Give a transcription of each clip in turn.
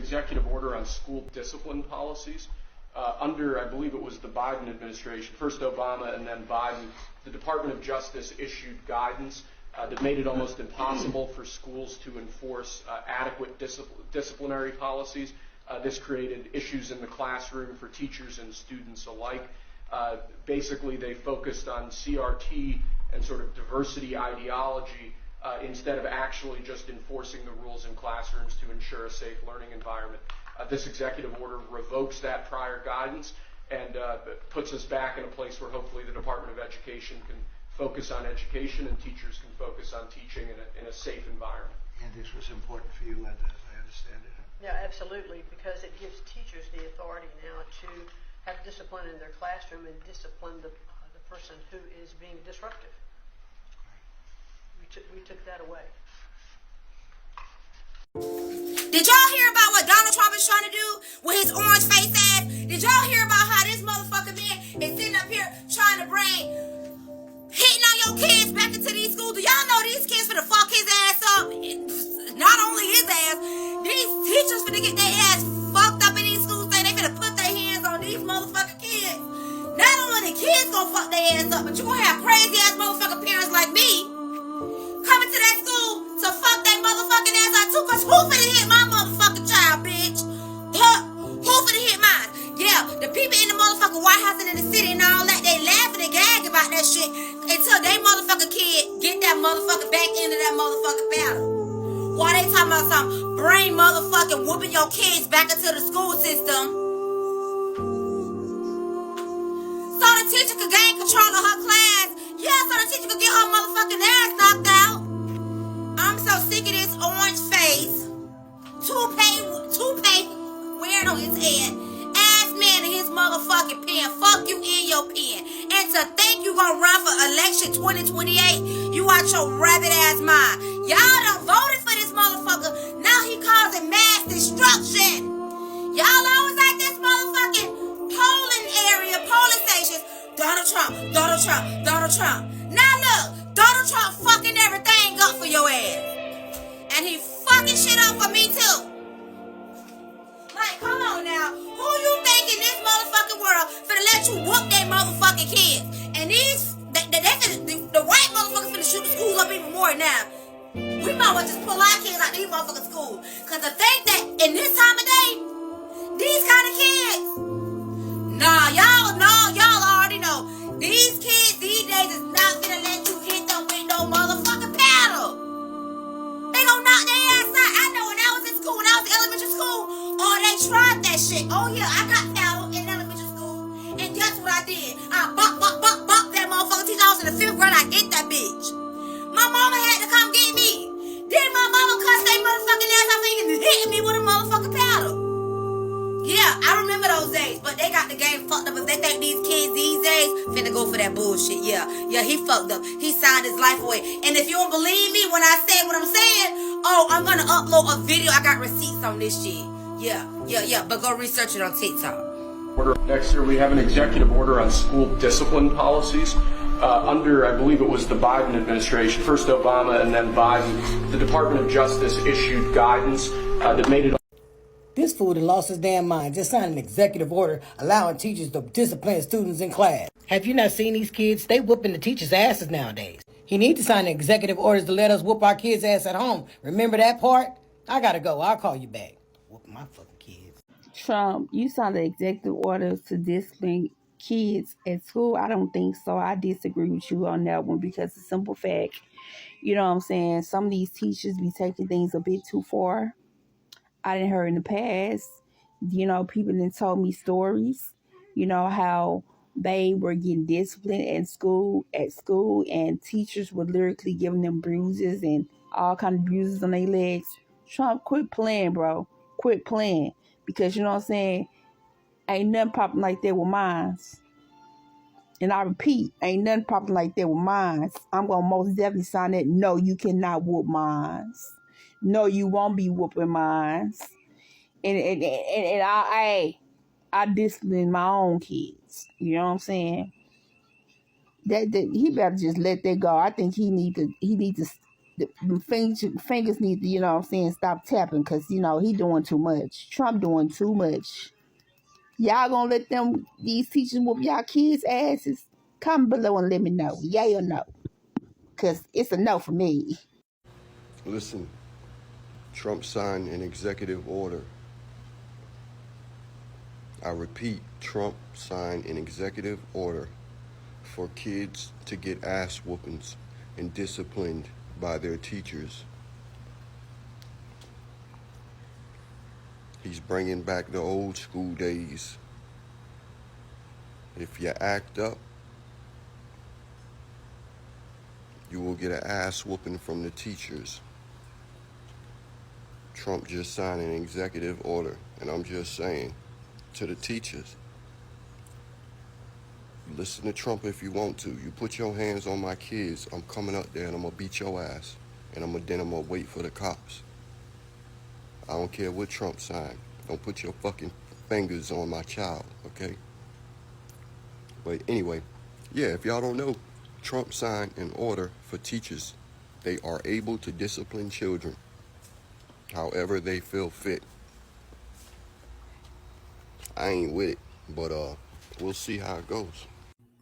executive order on school discipline policies. Under, I believe it was the Biden administration, first Obama and then Biden, the Department of Justice issued guidance that made it almost impossible for schools to enforce adequate disciplinary policies. This created issues in the classroom for teachers and students alike. Basically, they focused on CRT and sort of diversity ideology instead of actually just enforcing the rules in classrooms to ensure a safe learning environment. This executive order revokes that prior guidance and puts us back in a place where hopefully the Department of Education can focus on education and teachers can focus on teaching in a safe environment. And this was important for you, Linda, as I understand it. Yeah, absolutely, because it gives teachers the authority now to have discipline in their classroom and discipline the person who is being disruptive. We took that away. Did y'all hear about what Donald Trump is trying to do with his orange face ass? Did y'all hear about how this motherfucker man is sitting up here trying to bring hitting on your kids back into these schools? Do y'all know these kids finna fuck his ass up? Not only his ass, these teachers finna get their ass fucked up in these schools, saying they finna put their hands on these motherfucking kids. Not only the kids gonna fuck their ass up, but you gonna have crazy ass motherfucking parents like me coming to that school to fuck that motherfucking ass up too, cause who finna hit my motherfucking child, bitch? Who finna hit mine? Yeah, the people in the motherfucking White House and in the city and all that, they laughing and gagging about that shit until they motherfucking kid get that motherfucker back into that motherfucking battle. While they talking about some brain motherfucking whooping your kids back into the school system, so the teacher could gain control of her class. Yeah, so the teacher could get her motherfucking ass knocked out. I'm so sick of this orange face, toupee wearing on his head, ass man in his motherfucking pen. Fuck you in your pen. And to think you gonna run for election 2028, you out your rabbit ass mind. Y'all done voted for this motherfucker. Now he causing mass destruction. Y'all always like this motherfucking polling stations. Donald Trump, Donald Trump, Donald Trump. Now look, Donald Trump fucking everything up for your ass. And he fucking shit up for me too. Like, come on now. Who you think in this motherfucking world finna let you whoop they motherfucking kids? And these, the white motherfuckers finna shoot the schools up even more now. We might well just pull our kids out of these motherfucking schools. Cause to think that in this time of day, these kind of kids, y'all already know. These kids these days is not gonna let you hit them with no motherfucking paddle. They gonna knock their ass out. I know when I was in school, when I was in elementary school, oh, they tried that shit. Oh yeah, I got paddle in elementary school. And guess what I did? I bop that motherfucking teacher. I was in the 5th grade, I hit that bitch. My mama had to come get me. Then my mama cussed that motherfucking ass out for hitting me with a motherfucking paddle. Yeah, I remember those days, but they got the game fucked up. If they think these kids these days finna go for that bullshit, yeah, he fucked up. He signed his life away. And if you don't believe me when I say what I'm saying, oh, I'm gonna upload a video. I got receipts on this shit. Yeah, but go research it on TikTok. Next year, we have an executive order on school discipline policies. Under, I believe it was the Biden administration, first Obama and then Biden, the Department of Justice issued guidance that made it. This fool that lost his damn mind just signed an executive order allowing teachers to discipline students in class. Have you not seen these kids? They whooping the teachers' asses nowadays. He needs to sign the executive orders to let us whoop our kids' ass at home. Remember that part? I gotta go. I'll call you back. Whoop my fucking kids. Trump, you signed the executive orders to discipline kids at school. I don't think so. I disagree with you on that one because the simple fact, you know what I'm saying, some of these teachers be taking things a bit too far. I didn't hear in the past, people done told me stories, how they were getting disciplined at school, and teachers were literally giving them bruises and all kind of bruises on their legs. Trump, quit playing, bro. Quit playing. Because, you know what I'm saying, ain't nothing popping like that with mine. And I repeat, ain't nothing popping like that with mine. I'm going to most definitely sign that. No, you cannot whoop mine. No, you won't be whooping mine. And I discipline my own kids. You know what I'm saying? That he better just let that go. I think he need to the fingers need to, stop tapping because, he doing too much. Trump doing too much. Y'all gonna let these teachers whoop y'all kids' asses? Comment below and let me know. Yay or no? Because it's a no for me. Listen, Trump signed an executive order. I repeat, Trump signed an executive order for kids to get ass whoopings and disciplined by their teachers. He's bringing back the old school days. If you act up, you will get an ass whooping from the teachers. Trump just signed an executive order, and I'm just saying to the teachers, you listen to Trump if you want to. You put your hands on my kids, I'm coming up there and I'm gonna beat your ass. And I'm gonna wait for the cops. I don't care what Trump signed. Don't put your fucking fingers on my child, okay? But anyway, yeah, if y'all don't know, Trump signed an order for teachers. They are able to discipline children however they feel fit. I ain't with it, but we'll see how it goes.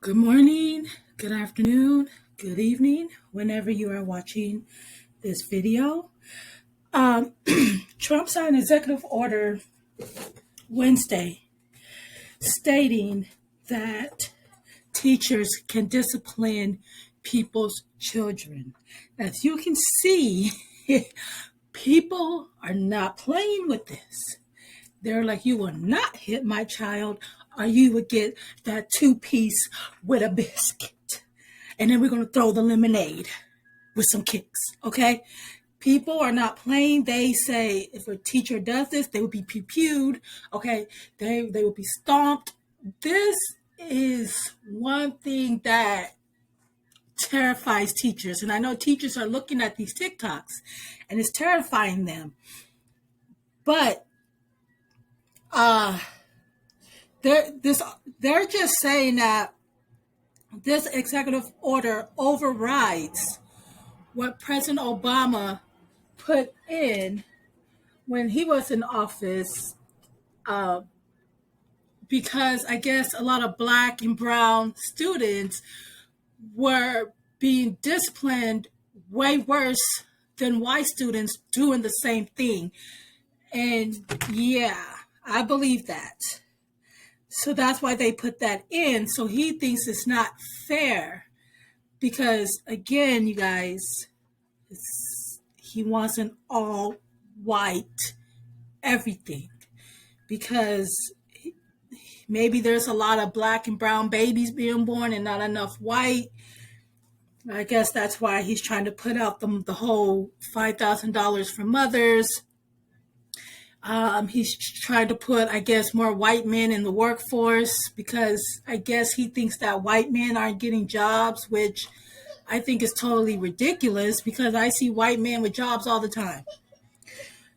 Good morning, good afternoon, good evening, whenever you are watching this video. Trump signed an executive order Wednesday stating that teachers can discipline people's children. As you can see, people are not playing with this. They're like, you will not hit my child or you would get that 2-piece with a biscuit. And then we're going to throw the lemonade with some kicks, okay? People are not playing. They say if a teacher does this, they will be pew-pewed, okay? They will be stomped. This is one thing that terrifies teachers. And I know teachers are looking at these TikToks and it's terrifying them. But they're just saying that this executive order overrides what President Obama put in when he was in office, because I guess a lot of Black and brown students were being disciplined way worse than white students doing the same thing. And yeah, I believe that. So that's why they put that in. So he thinks it's not fair because, again, you guys, he wants an all white everything because maybe there's a lot of Black and brown babies being born and not enough white. I guess that's why he's trying to put out the whole $5,000 for mothers. He's trying to put, I guess, more white men in the workforce because I guess he thinks that white men aren't getting jobs, which I think is totally ridiculous because I see white men with jobs all the time.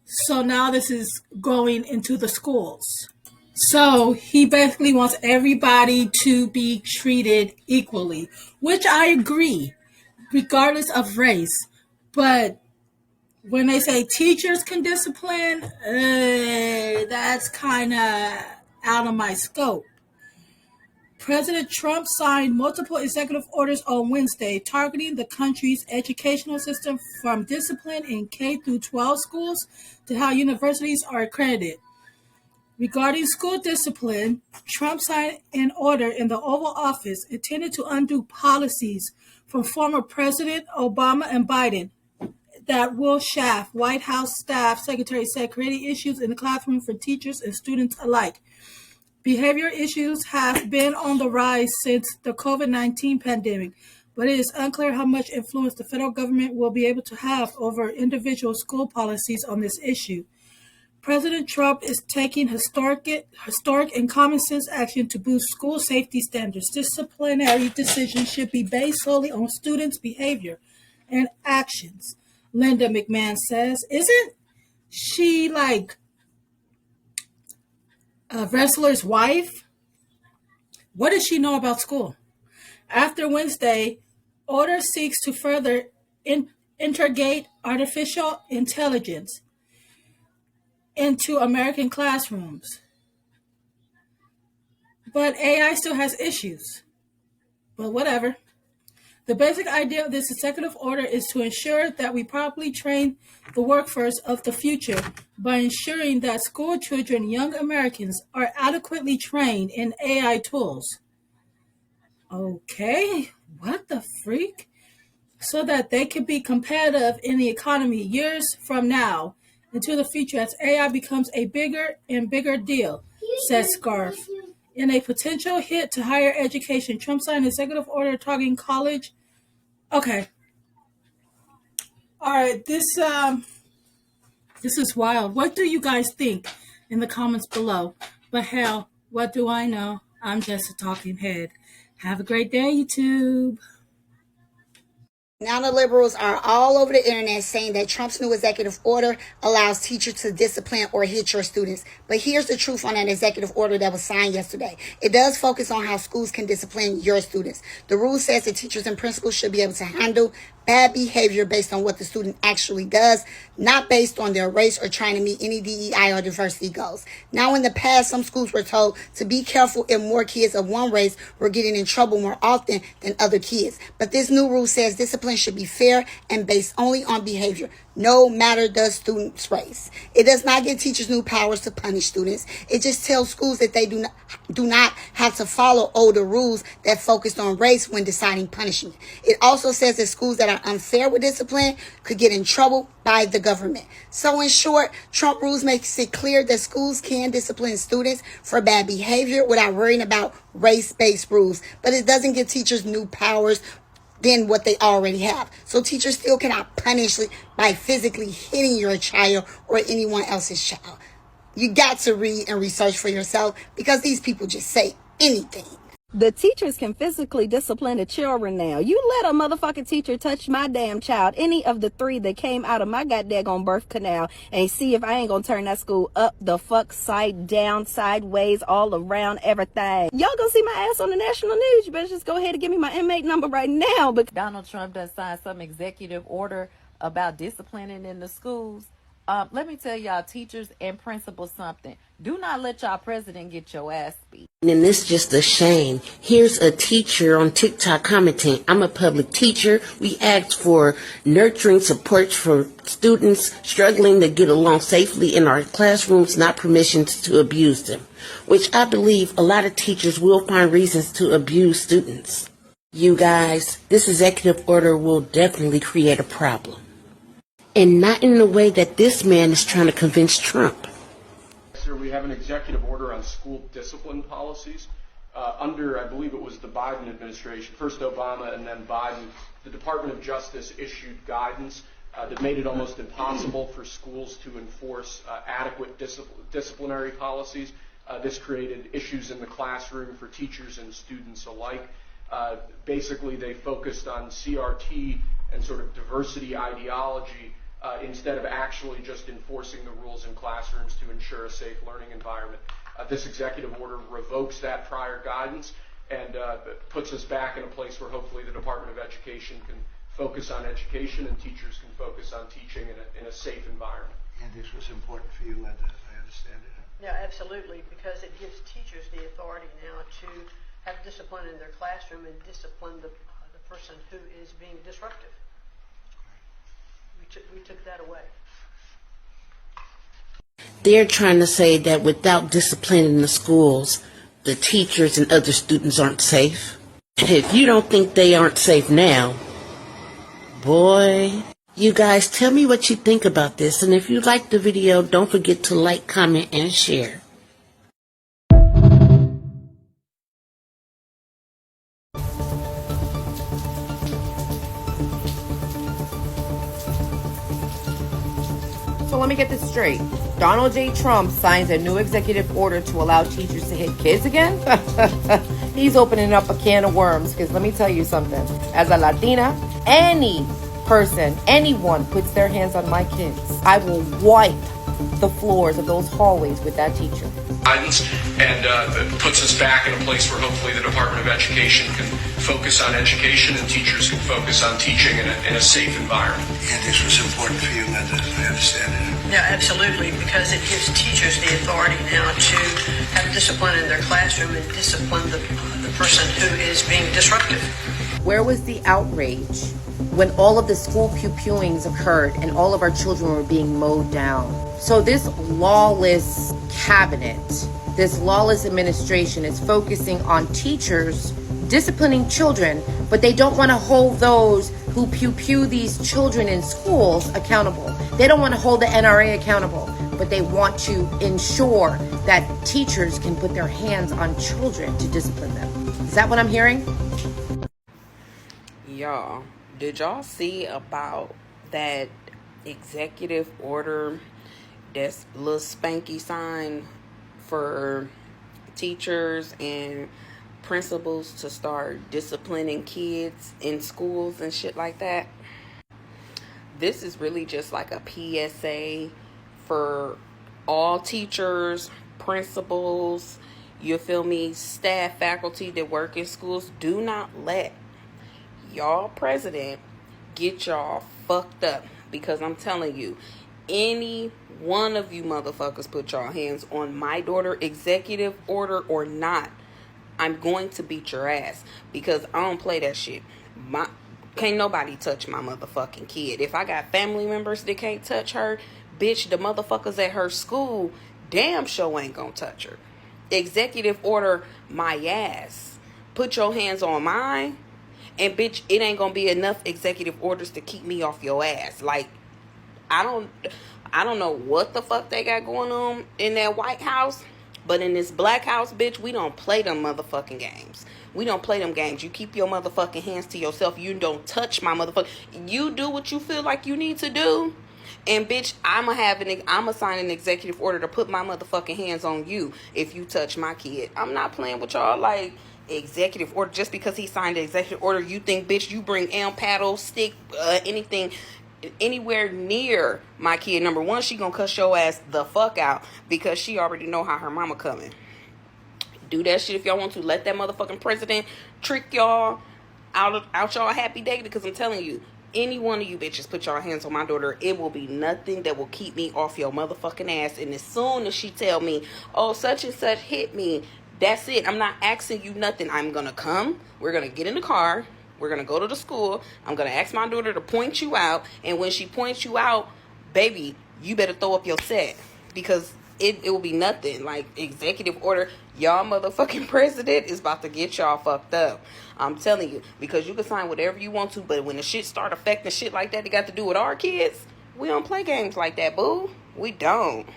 So now this is going into the schools. So he basically wants everybody to be treated equally, which I agree, regardless of race. But when they say teachers can discipline, that's kind of out of my scope. President Trump signed multiple executive orders on Wednesday targeting the country's educational system from discipline in K-12 schools to how universities are accredited. Regarding school discipline, Trump signed an order in the Oval Office intended to undo policies from former President Obama and Biden that Will Schaaf, White House staff secretary, said creating issues in the classroom for teachers and students alike. Behavior issues have been on the rise since the COVID-19 pandemic, but it is unclear how much influence the federal government will be able to have over individual school policies on this issue. President Trump is taking historic and common sense action to boost school safety standards. Disciplinary decisions should be based solely on students' behavior and actions, Linda McMahon says. Isn't she like a wrestler's wife? What does she know about school? After Wednesday, order seeks to further integrate artificial intelligence into American classrooms. But AI still has issues. But whatever. The basic idea of this executive order is to ensure that we properly train the workforce of the future by ensuring that school children, young Americans, are adequately trained in AI tools. Okay, what the freak? So that they can be competitive in the economy years from now into the future as AI becomes a bigger and bigger deal, says Scarf. In a potential hit to higher education, Trump signed an executive order targeting college. Okay. All right, this is wild. What do you guys think in the comments below? But hell, what do I know? I'm just a talking head. Have a great day, YouTube. Now the liberals are all over the internet saying that Trump's new executive order allows teachers to discipline or hit your students. But here's the truth on that executive order that was signed yesterday. It does focus on how schools can discipline your students. The rule says that teachers and principals should be able to handle bad behavior based on what the student actually does, not based on their race or trying to meet any DEI or diversity goals. Now, in the past, some schools were told to be careful if more kids of one race were getting in trouble more often than other kids. But this new rule says discipline should be fair and based only on behavior, no matter the student's race. It does not give teachers new powers to punish students. It just tells schools that they do not have to follow older rules that focused on race when deciding punishment. It also says that schools that are unfair with discipline could get in trouble by the government. So in short, Trump rules makes it clear that schools can discipline students for bad behavior without worrying about race-based rules. But it doesn't give teachers new powers than what they already have. So teachers still cannot punish by physically hitting your child or anyone else's child. You got to read and research for yourself because these people just say anything. The teachers can physically discipline the children now. You let a motherfucking teacher touch my damn child, any of the 3 that came out of my goddamn birth canal, and see if I ain't gonna turn that school up the fuck, side down, sideways, all around, everything. Y'all gonna see my ass on the national news. You better just go ahead and give me my inmate number right now. But Donald Trump does sign some executive order about disciplining in the schools. Let me tell y'all, teachers and principals, something. Do not let y'all president get your ass beat. And it's just a shame. Here's a teacher on TikTok commenting, I'm a public teacher. We ask for nurturing support for students struggling to get along safely in our classrooms, not permissions to abuse them, which I believe a lot of teachers will find reasons to abuse students. You guys, this executive order will definitely create a problem. And not in the way that this man is trying to convince Trump. Sir, we have an executive order on school discipline policies. Under, I believe it was the Biden administration, first Obama and then Biden, the Department of Justice issued guidance that made it almost impossible for schools to enforce adequate disciplinary policies. This created issues in the classroom for teachers and students alike. Basically, they focused on CRT and sort of diversity ideology instead of actually just enforcing the rules in classrooms to ensure a safe learning environment. This executive order revokes that prior guidance and puts us back in a place where hopefully the Department of Education can focus on education and teachers can focus on teaching in a safe environment. And this was important for you, Linda, as I understand it. Yeah, absolutely, because it gives teachers the authority now to have discipline in their classroom and discipline the person who is being disruptive. We took that away. They're trying to say that without discipline in the schools, the teachers and other students aren't safe. If you don't think they aren't safe now, boy. You guys, tell me what you think about this. And if you like the video, don't forget to like, comment, and share. So let me get this straight. Donald J. Trump signs a new executive order to allow teachers to hit kids again? He's opening up a can of worms, because let me tell you something. As a Latina, any person, anyone puts their hands on my kids, I will wipe the floors of those hallways with that teacher. Guidance and puts us back in a place where hopefully the Department of Education can focus on education and teachers can focus on teaching in a safe environment. And this was important for you, Linda, as I understand it. Yeah, absolutely, because it gives teachers the authority now to have discipline in their classroom and discipline the person who is being disruptive. Where was the outrage when all of the school pew-pewings occurred and all of our children were being mowed down? So this lawless cabinet, this lawless administration is focusing on teachers disciplining children, but they don't want to hold those who pew-pew these children in schools accountable. They don't want to hold the NRA accountable, but they want to ensure that teachers can put their hands on children to discipline them. Is that what I'm hearing? Y'all, did y'all see about that executive order that's little spanky sign for teachers and principals to start disciplining kids in schools and shit like that? This is really just like a PSA for all teachers, principals, you feel me, staff, faculty that work in schools. Do not let y'all president get y'all fucked up, because I'm telling you, any one of you motherfuckers put y'all hands on my daughter, executive order or not, I'm going to beat your ass, because I don't play that shit. Can't nobody touch my motherfucking kid. If I got family members that can't touch her, bitch, the motherfuckers at her school damn sure ain't gonna touch her. Executive order my ass. Put your hands on mine, and bitch, it ain't gonna be enough executive orders to keep me off your ass. Like, I don't know what the fuck they got going on in that White House, but in this Black House, bitch, we don't play them motherfucking games. We don't play them games. You keep your motherfucking hands to yourself. You don't touch my motherfucker. You do what you feel like you need to do. And bitch, I'ma sign an executive order to put my motherfucking hands on you if you touch my kid. I'm not playing with y'all like executive order. Just because he signed the executive order, you think, bitch, you bring paddle, stick, anything anywhere near my kid, number one, she gonna cuss your ass the fuck out, because she already know how her mama coming. Do that shit if y'all want to. Let that motherfucking president trick y'all out y'all happy day, because I'm telling you, any one of you bitches put y'all hands on my daughter, it will be nothing that will keep me off your motherfucking ass. And as soon as she tell me, oh, such and such hit me, that's it. I'm not asking you nothing. I'm gonna come, we're gonna get in the car, we're gonna go to the school, I'm gonna ask my daughter to point you out, and when she points you out, baby, you better throw up your set, because it will be nothing. Like, executive order, y'all motherfucking president is about to get y'all fucked up. I'm telling you, because you can sign whatever you want to, but when the shit start affecting shit like that, it got to do with our kids, we don't play games like that, boo. We don't.